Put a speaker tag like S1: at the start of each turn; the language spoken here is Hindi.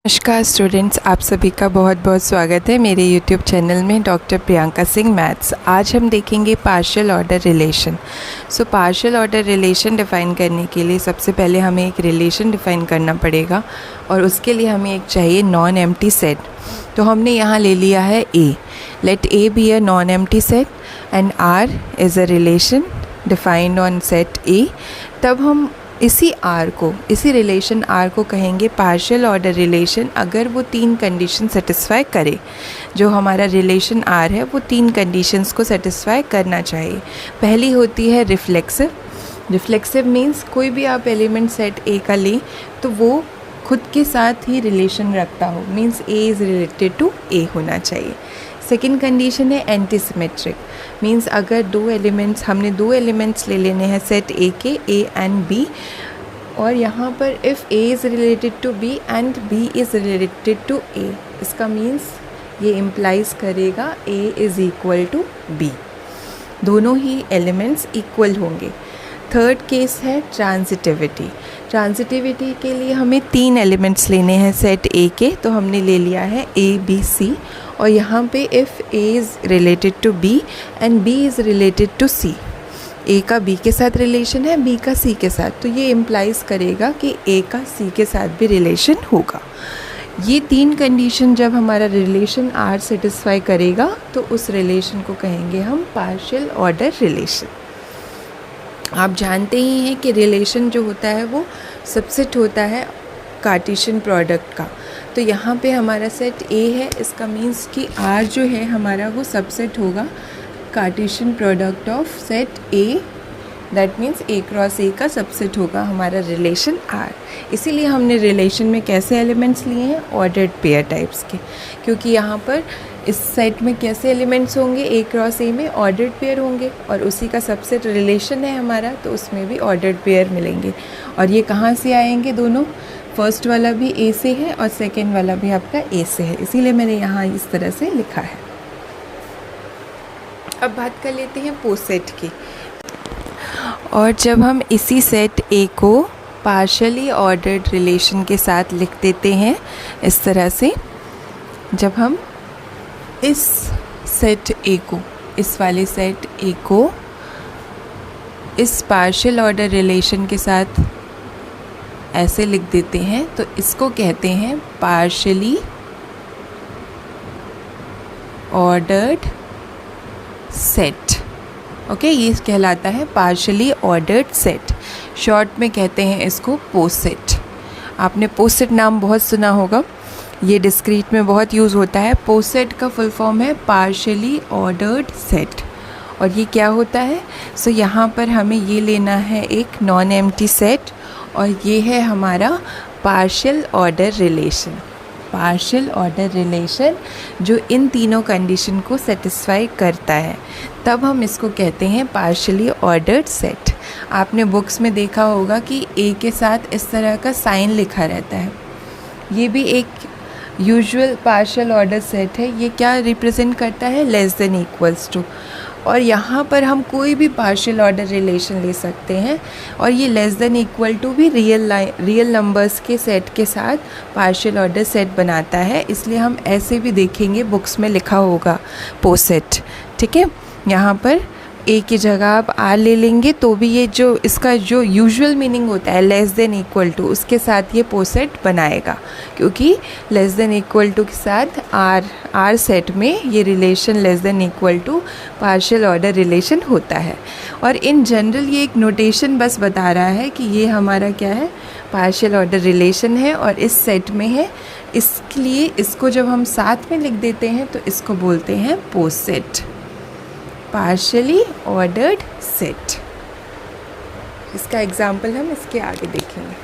S1: नमस्कार स्टूडेंट्स, आप सभी का बहुत बहुत स्वागत है मेरे YouTube चैनल में डॉक्टर प्रियंका सिंह मैथ्स। आज हम देखेंगे partial order relation. So partial order relation define करने के लिए सबसे पहले हमें एक रिलेशन डिफ़ाइन करना पड़ेगा और उसके लिए हमें एक चाहिए नॉन एम्प्टी सेट। तो हमने यहाँ ले लिया है A। Let A be a non empty set and R is a relation defined on set A। तब हम इसी रिलेशन R को कहेंगे पार्शियल ऑर्डर रिलेशन अगर वो तीन कंडीशन सेटिस्फाई करे। जो हमारा रिलेशन R है वो तीन कंडीशंस को सेटिस्फाई करना चाहिए। पहली होती है रिफ्लेक्सिव मीन्स कोई भी आप एलिमेंट सेट A का लें तो वो खुद के साथ ही रिलेशन रखता हो, means A is related to A होना चाहिए। सेकेंड कंडीशन है एंटीसिमेट्रिक, मीन्स अगर हमने दो एलिमेंट्स ले लेने हैं सेट A के A एंड B, और यहाँ पर if A is related to B and B is related to A, इसका मीन्स ये इम्प्लाइज करेगा A is equal to B, दोनों ही एलिमेंट्स इक्वल होंगे। थर्ड केस है ट्रांजिटिविटी के लिए हमें तीन एलिमेंट्स लेने हैं सेट A के, तो हमने ले लिया है A B C, और यहाँ पे if A is related to B and B is related to C, A का B के साथ रिलेशन है, B का C के साथ, तो ये इम्प्लाइज करेगा कि A का C के साथ भी रिलेशन होगा। ये तीन कंडीशन जब हमारा रिलेशन R सेटिस्फाई करेगा तो उस रिलेशन को कहेंगे हम पार्शियल ऑर्डर रिलेशन। आप जानते ही हैं कि रिलेशन जो होता है वो सबसेट होता है कार्टेशियन प्रोडक्ट का। तो यहाँ पे हमारा सेट A है, इसका मीन्स कि R जो है हमारा वो सबसेट होगा Cartesian product of set A, that means A cross A का सबसेट होगा हमारा रिलेशन R। इसीलिए हमने रिलेशन में कैसे एलिमेंट्स लिए हैं, ऑर्डर्ड पेयर टाइप्स के, क्योंकि यहाँ पर इस सेट में कैसे एलिमेंट्स होंगे, A क्रॉस A में ऑर्डर्ड पेयर होंगे और उसी का सबसेट रिलेशन है हमारा, तो उसमें भी ऑर्डर्ड पेयर मिलेंगे। और ये कहाँ से आएंगे दोनों, फर्स्ट वाला भी A से है और सेकेंड वाला भी आपका A से है, इसीलिए मैंने यहाँ इस तरह से लिखा है। अब बात कर लेते हैं पोसेट की। और जब हम इसी सेट A को पार्शियली ऑर्डर्ड रिलेशन के साथ लिख देते हैं इस तरह से, जब हम इस सेट A को, इस वाले सेट A को इस पार्शियल ऑर्डर रिलेशन के साथ ऐसे लिख देते हैं तो इसको कहते हैं पार्शियली ऑर्डर्ड सेट। ओके, ये कहलाता है पार्शियली ऑर्डर्ड सेट। शॉर्ट में कहते हैं इसको पोसेट। आपने पोसेट नाम बहुत सुना होगा, ये डिस्क्रीट में बहुत यूज़ होता है। पोसेट का फुल फॉर्म है पार्शियली ऑर्डर्ड सेट। और ये क्या होता है, सो यहाँ पर हमें ये लेना है एक नॉन एम्प्टी सेट, और ये है हमारा partial order relation. Partial order relation जो इन तीनों कंडीशन को सेटिस्फाई करता है, तब हम इसको कहते हैं पार्शियली ऑर्डर्ड सेट। आपने बुक्स में देखा होगा कि A के साथ इस तरह का साइन लिखा रहता है, ये भी एक यूजुअल पार्शियल ऑर्डर सेट है। ये क्या रिप्रेजेंट करता है, लेस देन इक्वल्स टू। और यहाँ पर हम कोई भी पार्शियल ऑर्डर रिलेशन ले सकते हैं, और ये लेस देन इक्वल टू भी रियल नंबर्स के सेट के साथ पार्शियल ऑर्डर सेट बनाता है, इसलिए हम ऐसे भी देखेंगे बुक्स में लिखा होगा पोसेट। ठीक है, यहाँ पर A की जगह आप R ले लेंगे तो भी ये जो इसका जो यूजुअल मीनिंग होता है लेस देन इक्वल टू, उसके साथ ये पोसेट बनाएगा, क्योंकि लेस देन इक्वल टू के साथ R सेट में ये relation less than equal to partial order relation होता है। और इन जनरल ये एक नोटेशन बस बता रहा है कि ये हमारा क्या है, पार्शियल ऑर्डर रिलेशन है और इस सेट में है, इसलिए इसको जब हम साथ में लिख देते हैं तो इसको बोलते हैं पोसेट, पार्शियली ऑर्डर्ड सेट। इसका एग्जाम्पल हम इसके आगे देखेंगे।